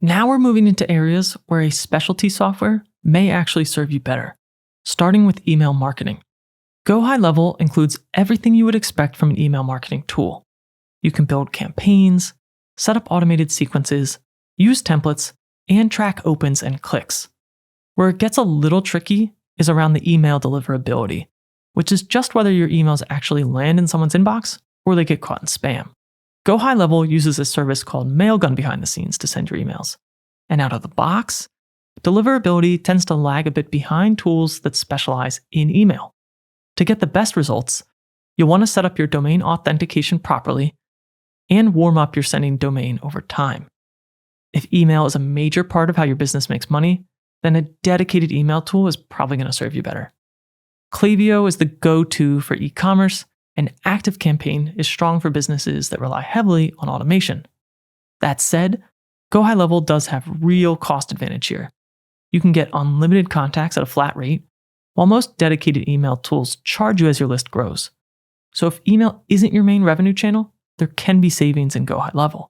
Now we're moving into areas where a specialty software may actually serve you better, starting with email marketing. GoHighLevel includes everything you would expect from an email marketing tool. You can build campaigns, set up automated sequences, use templates, and track opens and clicks. Where it gets a little tricky is around the email deliverability, which is just whether your emails actually land in someone's inbox or they get caught in spam. GoHighLevel uses a service called Mailgun behind the scenes to send your emails. And out of the box, deliverability tends to lag a bit behind tools that specialize in email. To get the best results, you'll want to set up your domain authentication properly and warm up your sending domain over time. If email is a major part of how your business makes money, then a dedicated email tool is probably going to serve you better. Klaviyo is the go-to for e-commerce, and ActiveCampaign is strong for businesses that rely heavily on automation. That said, GoHighLevel does have real cost advantage here. You can get unlimited contacts at a flat rate, while most dedicated email tools charge you as your list grows. So if email isn't your main revenue channel, there can be savings in GoHighLevel.